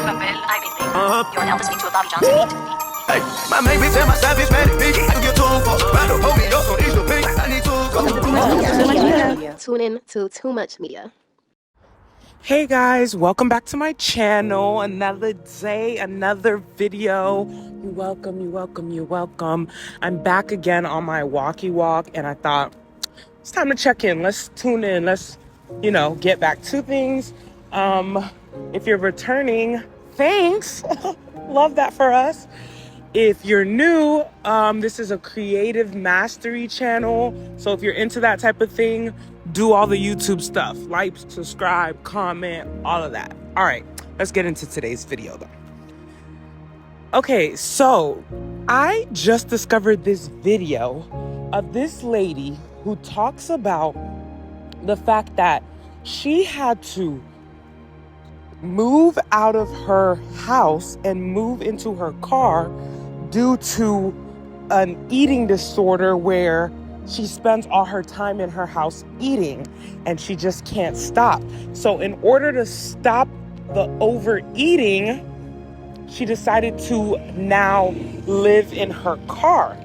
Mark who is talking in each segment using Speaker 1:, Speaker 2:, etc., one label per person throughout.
Speaker 1: You're now listening to a Bobby Johnson. Hey, my main bitch and my savage man, I can get 2 for. Rather hold me up on Easter pink. I need to go.
Speaker 2: Tune in to Too Much Media.
Speaker 3: Hey guys, welcome back to my channel. Another day, another video. You're welcome. I'm back again on my walkie walk, and I thought it's time to check in. Let's tune in. Let's, get back to things. If you're returning, thanks. Love that for us. If you're new, this is a creative mastery channel. So if you're into that type of thing, do all the YouTube stuff. Like, subscribe, comment, all of that. All right, let's get into today's video though. Okay, so I just discovered this video of this lady who talks about the fact that she had to move out of her house and move into her car due to an eating disorder where she spends all her time in her house eating and she just can't stop. So in order to stop the overeating, she decided to now live in her car.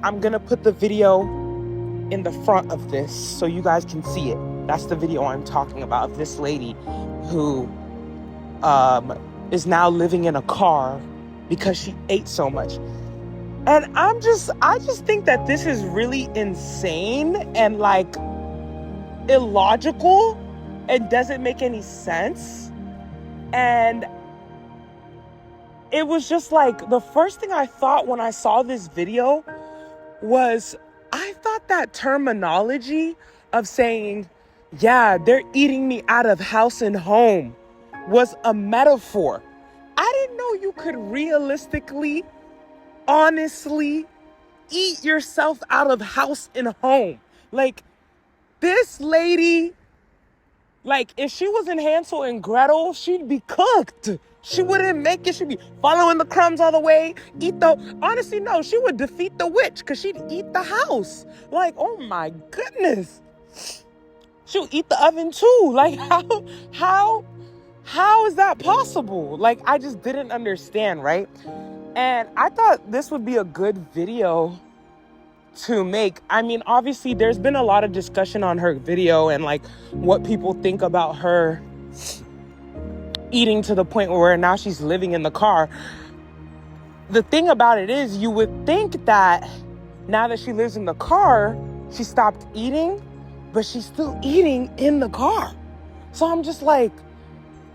Speaker 3: I'm gonna put the video in the front of this so you guys can see it. That's the video I'm talking about, of this lady who is now living in a car because she ate so much. And I just think that this is really insane and like illogical. It doesn't make any sense. And it was just like, the first thing I thought when I saw this video was, I thought that terminology of saying, yeah, they're eating me out of house and home, was a metaphor. I didn't know you could realistically, honestly eat yourself out of house and home. Like, this lady, like, if she was in Hansel and Gretel, she'd be cooked. She wouldn't make it. She'd be following the crumbs all the way. Honestly, no, she would defeat the witch because she'd eat the house. Like, oh my goodness. She'll eat the oven too. Like, how is that possible? Like, I just didn't understand, right? And I thought this would be a good video to make. I mean, obviously, there's been a lot of discussion on her video and like what people think about her eating to the point where now she's living in the car. The thing about it is, you would think that now that she lives in the car, she stopped eating, but she's still eating in the car. So I'm just like,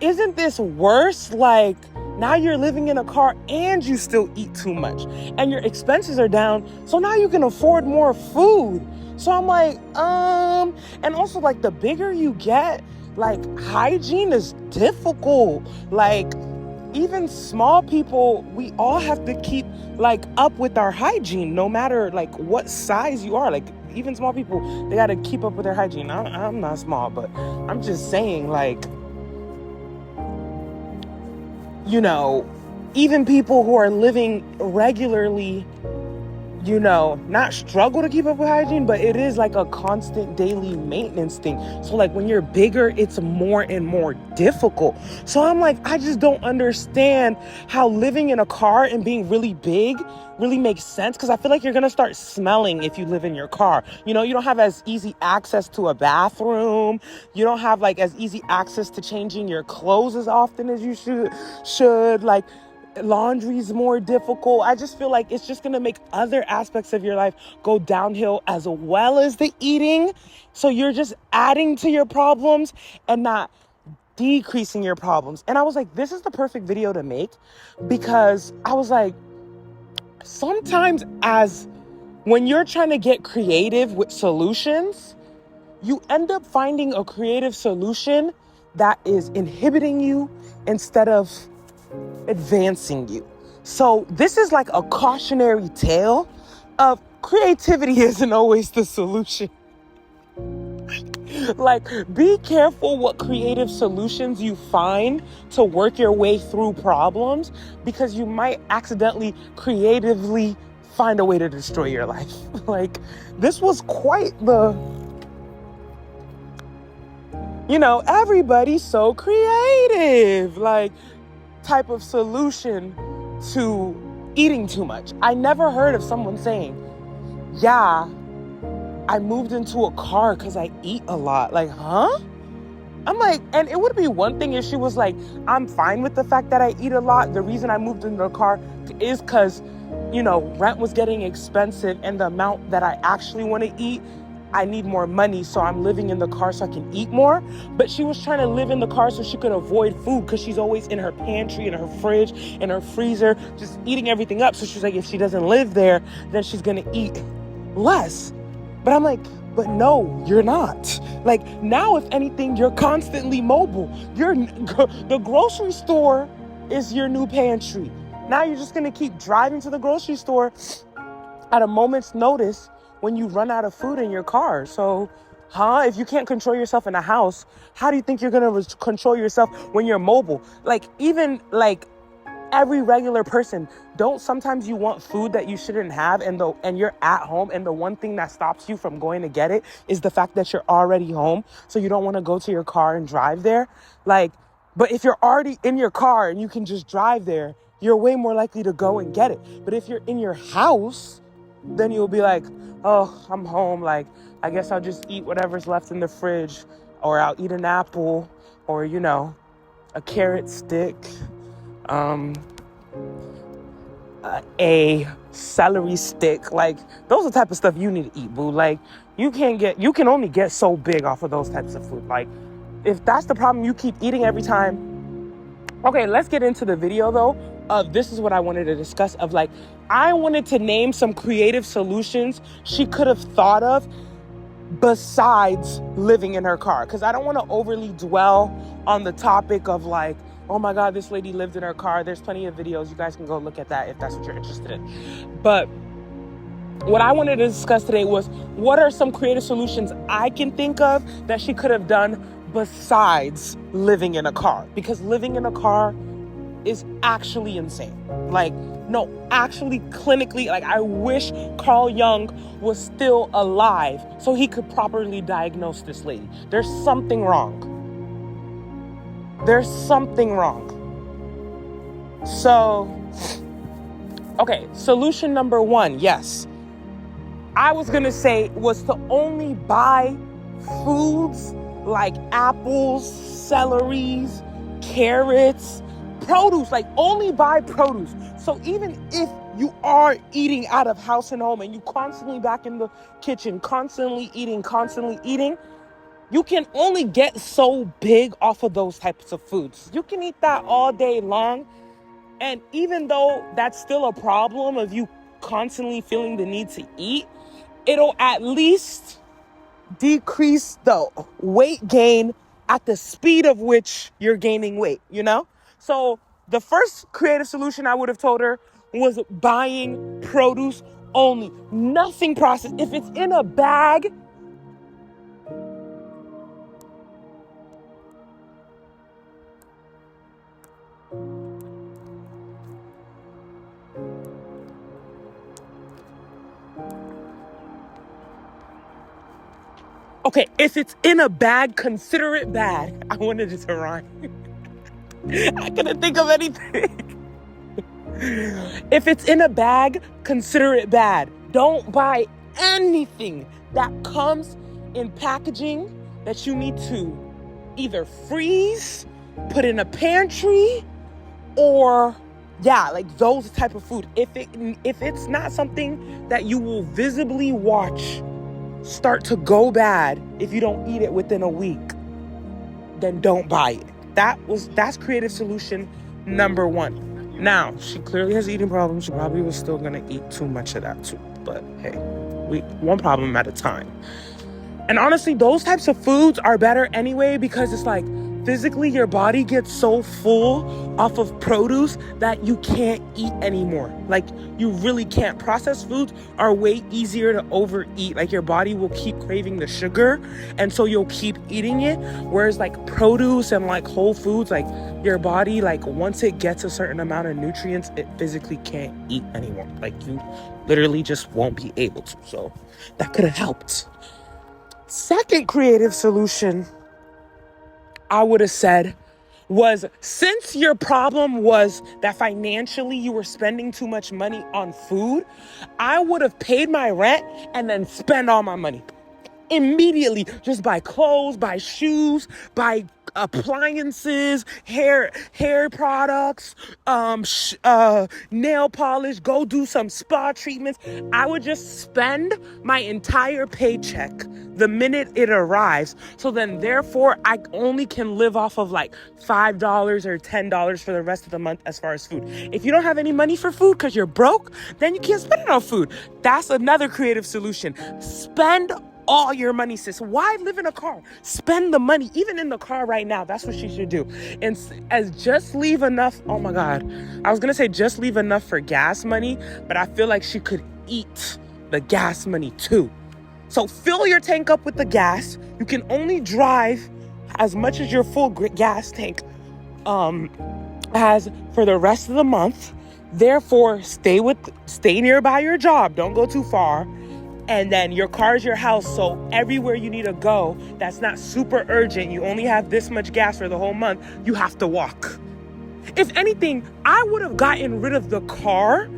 Speaker 3: isn't this worse? Like, now you're living in a car and you still eat too much and your expenses are down. So now you can afford more food. So I'm like, and also like the bigger you get, like hygiene is difficult. Like even small people, we all have to keep like up with our hygiene, no matter like what size you are. Like even small people, they got to keep up with their hygiene. I'm not small, but I'm just saying, like, even people who are living regularly, not struggle to keep up with hygiene, but it is like a constant daily maintenance thing. So like when you're bigger, it's more and more difficult. So I'm like, I just don't understand how living in a car and being really big really makes sense, because I feel like you're going to start smelling if you live in your car. You don't have as easy access to a bathroom. You don't have like as easy access to changing your clothes as often as you should. Like, laundry's more difficult. I just feel like it's just going to make other aspects of your life go downhill as well as the eating. So you're just adding to your problems and not decreasing your problems. And I was like, this is the perfect video to make, because I was like, sometimes when you're trying to get creative with solutions, you end up finding a creative solution that is inhibiting you instead of advancing you. So this is like a cautionary tale of creativity isn't always the solution. Like, be careful what creative solutions you find to work your way through problems, because you might accidentally creatively find a way to destroy your life. Like, this was quite the, everybody's so creative. Like, type of solution to eating too much. I never heard of someone saying, yeah, I moved into a car because I eat a lot. Like, huh? I'm like, and it would be one thing if she was like, I'm fine with the fact that I eat a lot. The reason I moved into a car is because, rent was getting expensive, and the amount that I actually want to eat, I need more money. So I'm living in the car so I can eat more. But she was trying to live in the car so she could avoid food, because she's always in her pantry, in her fridge, in her freezer, just eating everything up. So she's like, if she doesn't live there, then she's going to eat less. But I'm like, but no, you're not. Like, now, if anything, you're constantly mobile. The grocery store is your new pantry. Now you're just going to keep driving to the grocery store at a moment's notice when you run out of food in your car. So, if you can't control yourself in a house, how do you think you're going to control yourself when you're mobile? Like, even like every regular person, don't sometimes you want food that you shouldn't have, and you're at home, and the one thing that stops you from going to get it is the fact that you're already home, so you don't want to go to your car and drive there. Like, but if you're already in your car and you can just drive there, you're way more likely to go and get it. But if you're in your house, then you'll be like, oh, I'm home, like, I guess I'll just eat whatever's left in the fridge, or I'll eat an apple, or a carrot stick, a celery stick. Like, those are the type of stuff you need to eat, boo. Like, you can only get so big off of those types of food. Like, if that's the problem, you keep eating every time. Okay, let's get into the video though. This is what I wanted to discuss, of like, I wanted to name some creative solutions she could have thought of besides living in her car, because I don't want to overly dwell on the topic of like, oh my God, this lady lived in her car. There's plenty of videos. You guys can go look at that if that's what you're interested in. But what I wanted to discuss today was, what are some creative solutions I can think of that she could have done besides living in a car? Because living in a car is actually insane. Like, no, actually clinically, like, I wish Carl Jung was still alive so he could properly diagnose this lady. There's something wrong. There's something wrong. So, okay, solution number one, yes. I was gonna say was to only buy foods like apples, celeries, carrots, produce, like only buy produce. So even if you are eating out of house and home and you constantly back in the kitchen, constantly eating, you can only get so big off of those types of foods. You can eat that all day long. And even though that's still a problem of you constantly feeling the need to eat, it'll at least decrease the weight gain at the speed of which you're gaining weight, So the first creative solution I would have told her was buying produce only. Nothing processed. If it's in a bag, okay, if it's in a bag, consider it bad. I wanted it to rhyme. I couldn't think of anything. If it's in a bag, consider it bad. Don't buy anything that comes in packaging that you need to either freeze, put in a pantry, or like those type of food. If it's not something that you will visibly watch start to go bad if you don't eat it within a week, then don't buy it. That's creative solution number one. Now, she clearly has eating problems. She probably was still gonna eat too much of that too. But hey, one problem at a time. And honestly, those types of foods are better anyway, because it's like physically your body gets so full off of produce that you can't eat anymore. Like, you really can't. Processed foods are way easier to overeat. Like, your body will keep craving the sugar, and so you'll keep eating it. Whereas like produce and like whole foods, like your body, like once it gets a certain amount of nutrients, it physically can't eat anymore. Like, you literally just won't be able to. So that could have helped. Second creative solution I would have said was, since your problem was that financially you were spending too much money on food, I would have paid my rent and then spend all my money immediately. Just buy clothes, buy shoes, buy appliances, hair products, nail polish, go do some spa treatments. I would just spend my entire paycheck the minute it arrives. So then therefore I only can live off of like $5 or $10 for the rest of the month as far as food. If you don't have any money for food because you're broke, then you can't spend it on food. That's another creative solution. Spend all your money, sis. Why live in a car? Spend the money, even in the car right now. That's what she should do. And as just leave enough. Oh my God. I was going to say just leave enough for gas money, but I feel like she could eat the gas money too. So fill your tank up with the gas. You can only drive as much as your full gas tank has for the rest of the month. Therefore, stay nearby your job. Don't go too far. And then your car is your house, so everywhere you need to go that's not super urgent, you only have this much gas for the whole month, you have to walk. If anything, I would have gotten rid of the car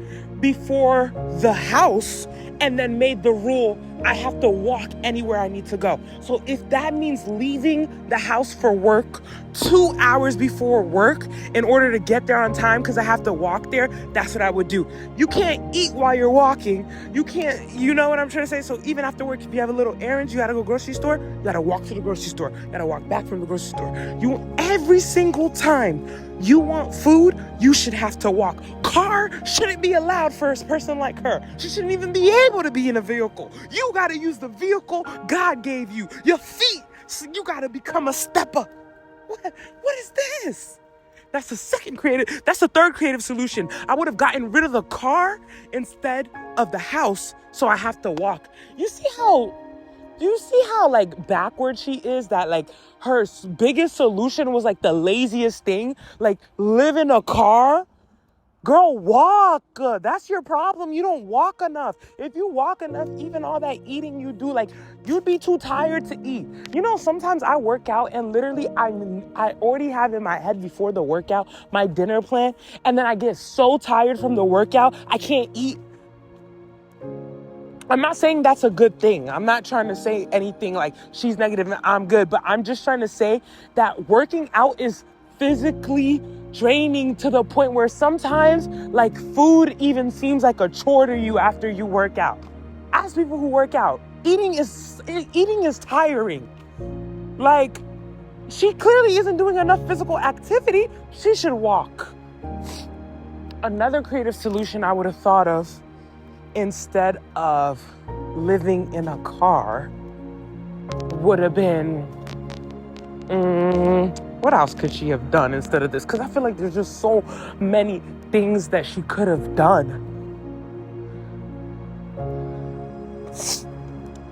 Speaker 3: before the house and then made the rule I have to walk anywhere I need to go. So if that means leaving the house for work 2 hours before work in order to get there on time because I have to walk there, that's what I would do. You can't eat while you're walking. You can't, you know what I'm trying to say? So even after work, if you have a little errand, you gotta go grocery store, you gotta walk to the grocery store, you gotta walk back from the grocery store. Every single time you want food, you should have to walk. Car shouldn't be allowed for a person like her. She shouldn't even be able to be in a vehicle. You gotta use the vehicle God gave you. Your feet. So you gotta become a stepper. What is this? That's the third creative solution. I would have gotten rid of the car instead of the house, so I have to walk. You see how like backward she is, that like her biggest solution was like the laziest thing, like live in a car? Girl, walk. That's your problem. You don't walk enough. If you walk enough, even all that eating you do, like you'd be too tired to eat. You know, sometimes I work out and literally I already have in my head before the workout my dinner plan, and then I get so tired from the workout I can't eat. I'm not saying that's a good thing. I'm not trying to say anything like she's negative and I'm good, but I'm just trying to say that working out is physically draining to the point where sometimes like food even seems like a chore to you after you work out. Ask people who work out. Eating is tiring. Like, she clearly isn't doing enough physical activity. She should walk. Another creative solution I would have thought of, instead of living in a car, would have been, what else could she have done instead of this? Because I feel like there's just so many things that she could have done.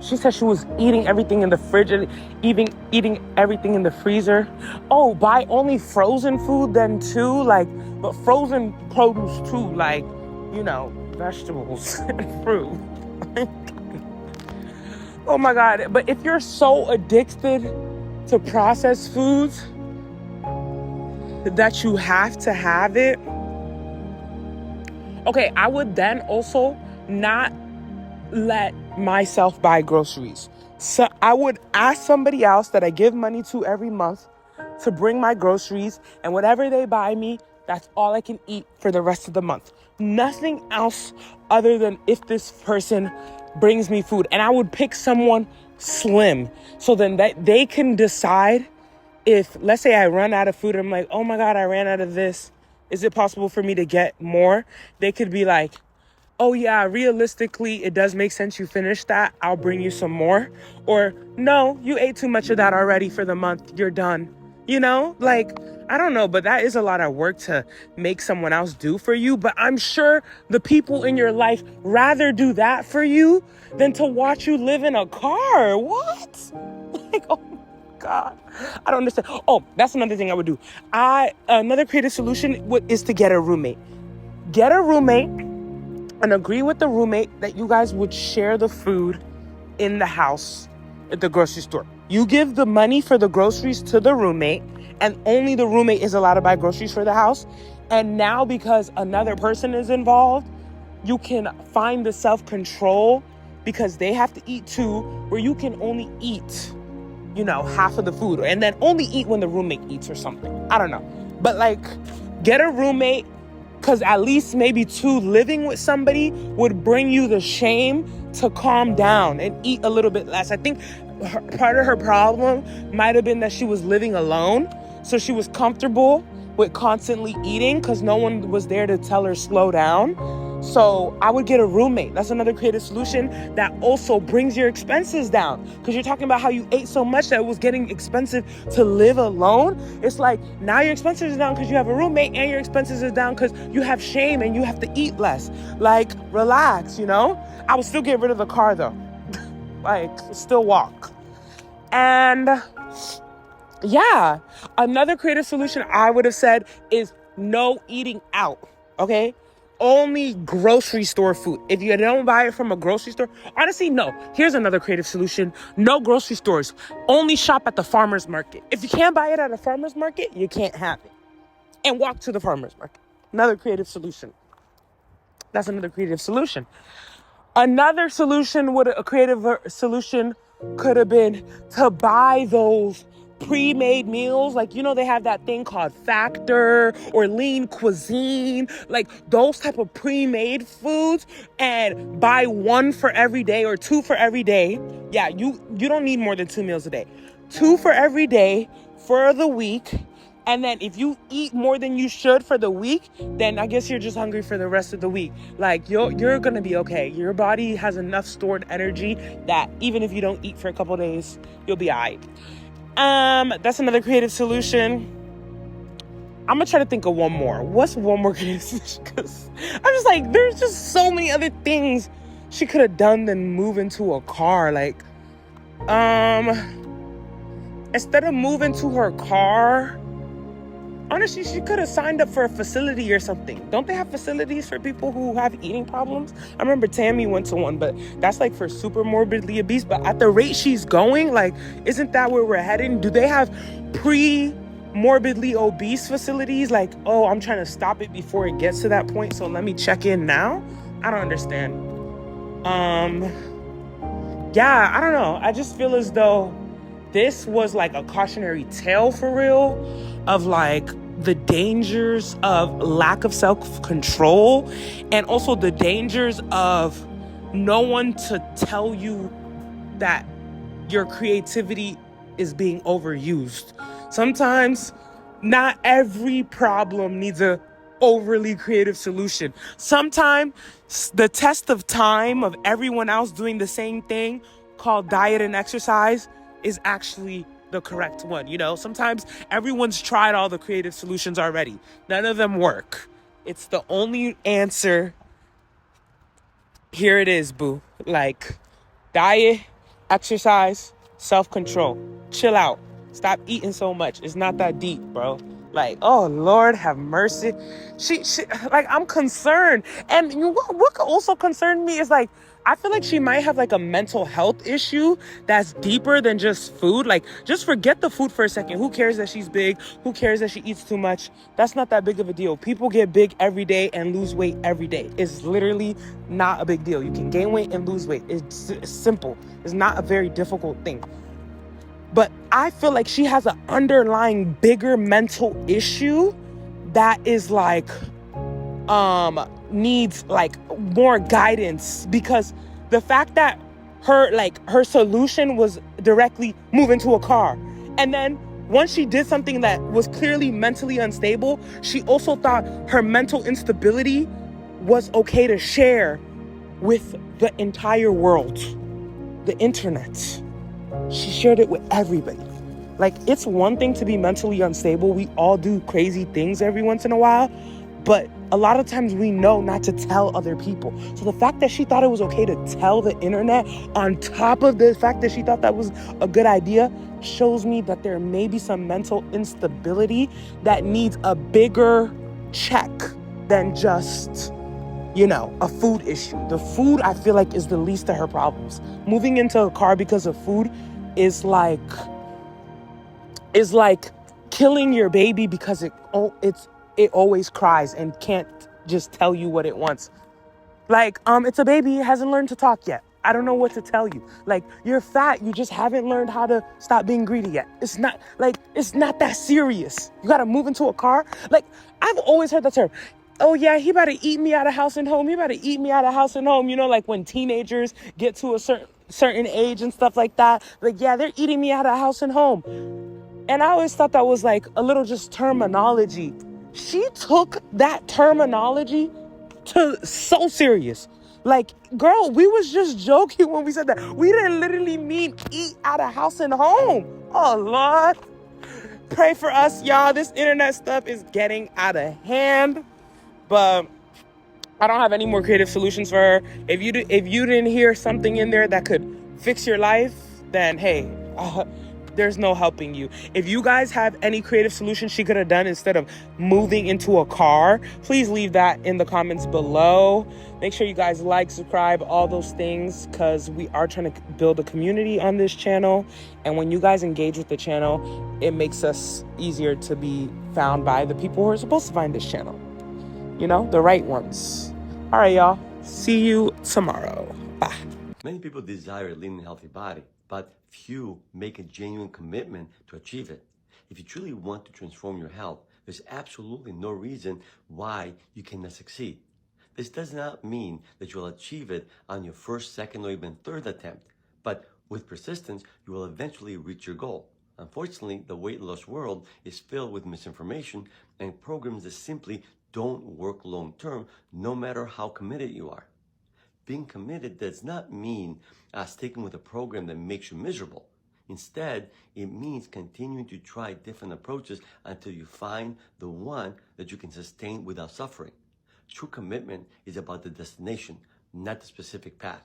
Speaker 3: She said she was eating everything in the fridge and eating everything in the freezer. Oh, buy only frozen food then too, like, but frozen produce too, like, you know, vegetables and fruit. Oh my God. But if you're so addicted to processed foods that you have to have it, okay, I would then also not let myself buy groceries. So I would ask somebody else that I give money to every month to bring my groceries, and whatever they buy me, that's all I can eat for the rest of the month. Nothing else other than if this person brings me food. And I would pick someone slim so then that they can decide if, let's say I run out of food, I'm like, oh my God, I ran out of this. Is it possible for me to get more? They could be like, oh yeah, realistically, it does make sense you finished that. I'll bring you some more. Or no, you ate too much of that already for the month. You're done. You know, like, I don't know, but that is a lot of work to make someone else do for you. But I'm sure the people in your life rather do that for you than to watch you live in a car. What? Like, oh my God. I don't understand. Oh, that's another thing I would do. Another creative solution is to get a roommate. Get a roommate and agree with the roommate that you guys would share the food in the house at the grocery store. You give the money for the groceries to the roommate, and only the roommate is allowed to buy groceries for the house. And now because another person is involved, you can find the self-control because they have to eat too, where you can only eat, half of the food, and then only eat when the roommate eats or something. I don't know. But like, get a roommate, because at least maybe 2 living with somebody would bring you the shame to calm down and eat a little bit less. I think part of her problem might have been that she was living alone. So she was comfortable with constantly eating because no one was there to tell her slow down. So I would get a roommate. That's another creative solution that also brings your expenses down. Because you're talking about how you ate so much that it was getting expensive to live alone. It's like now your expenses are down because you have a roommate, and your expenses are down because you have shame and you have to eat less. Like, relax, I would still get rid of the car though. Like, still walk. And yeah, another creative solution I would have said is no eating out, okay? Only grocery store food. If you don't buy it from a grocery store, honestly, no. Here's another creative solution. No grocery stores. Only shop at the farmer's market. If you can't buy it at a farmer's market, you can't have it. And walk to the farmer's market. Another creative solution. That's another creative solution. Another solution could have been to buy those pre-made meals. Like, they have that thing called Factor or Lean Cuisine, like those type of pre-made foods, and buy 1 for every day or 2 for every day. Yeah, you don't need more than 2 meals a day. 2 for every day for the week. And then if you eat more than you should for the week, then I guess you're just hungry for the rest of the week. Like, you're going to be okay. Your body has enough stored energy that even if you don't eat for a couple days, you'll be all right. That's another creative solution. I'm going to try to think of one more. What's one more creative solution? Because I'm just like, there's just so many other things she could have done than move into a car. Like, instead of moving to her car, honestly, she could have signed up for a facility or something. Don't they have facilities for people who have eating problems? I remember Tammy went to one, but that's like for super morbidly obese. But at the rate she's going, like, isn't that where we're heading? Do they have pre-morbidly obese facilities? Like, oh, I'm trying to stop it before it gets to that point, so let me check in now? I don't understand. Yeah, I don't know. I just feel as though this was like a cautionary tale for real of like the dangers of lack of self-control, and also the dangers of no one to tell you that your creativity is being overused. Sometimes not every problem needs a overly creative solution. Sometimes the test of time of everyone else doing the same thing called diet and exercise is actually the correct one. Sometimes everyone's tried all the creative solutions already. None of them work. It's the only answer. Here it is, boo. Like, diet, exercise, self-control. Chill out. Stop eating so much. It's not that deep, bro. Like, oh, Lord, have mercy. She like, I'm concerned. And what also concerned me is, like, I feel like she might have, like, a mental health issue that's deeper than just food. Like, just forget the food for a second. Who cares that she's big? Who cares that she eats too much? That's not that big of a deal. People get big every day and lose weight every day. It's literally not a big deal. You can gain weight and lose weight. It's simple. It's not a very difficult thing. But I feel like she has an underlying bigger mental issue that is like, needs like more guidance, because the fact that her solution was directly move into a car. And then once she did something that was clearly mentally unstable, she also thought her mental instability was okay to share with the entire world, the internet. She shared it with everybody. Like, it's one thing to be mentally unstable. We all do crazy things every once in a while, but a lot of times we know not to tell other people. So the fact that she thought it was okay to tell the internet, on top of the fact that she thought that was a good idea, shows me that there may be some mental instability that needs a bigger check than just, a food issue. The food, I feel like, is the least of her problems. Moving into a car because of food, is like killing your baby because it always cries and can't just tell you what it wants. Like, it's a baby, it hasn't learned to talk yet. I don't know what to tell you. Like, you're fat, you just haven't learned how to stop being greedy yet. It's not that serious. You gotta move into a car. Like, I've always heard that term. Oh yeah, he about to eat me out of house and home. He about to eat me out of house and home. You know, like when teenagers get to a certain age and stuff like that. Like, yeah, they're eating me out of house and home. And I always thought that was like a little just terminology. She took that terminology to so serious. Like, girl, we was just joking when we said that. We didn't literally mean eat out of house and home. Oh, Lord. Pray for us, y'all. This internet stuff is getting out of hand. But I don't have any more creative solutions for her. If you didn't hear something in there that could fix your life, then hey, there's no helping you. If you guys have any creative solutions she could have done instead of moving into a car, please leave that in the comments below. Make sure you guys like, subscribe, all those things, because we are trying to build a community on this channel. And when you guys engage with the channel, it makes us easier to be found by the people who are supposed to find this channel. You know, the right ones. All right, y'all. See you tomorrow. Bye.
Speaker 4: Many people desire a lean and healthy body, but few make a genuine commitment to achieve it. If you truly want to transform your health, there's absolutely no reason why you cannot succeed. This does not mean that you will achieve it on your first, second, or even third attempt, but with persistence, you will eventually reach your goal. Unfortunately, the weight loss world is filled with misinformation and programs that simply don't work long term, no matter how committed you are. Being committed does not mean sticking with a program that makes you miserable. Instead, it means continuing to try different approaches until you find the one that you can sustain without suffering. True commitment is about the destination, not the specific path.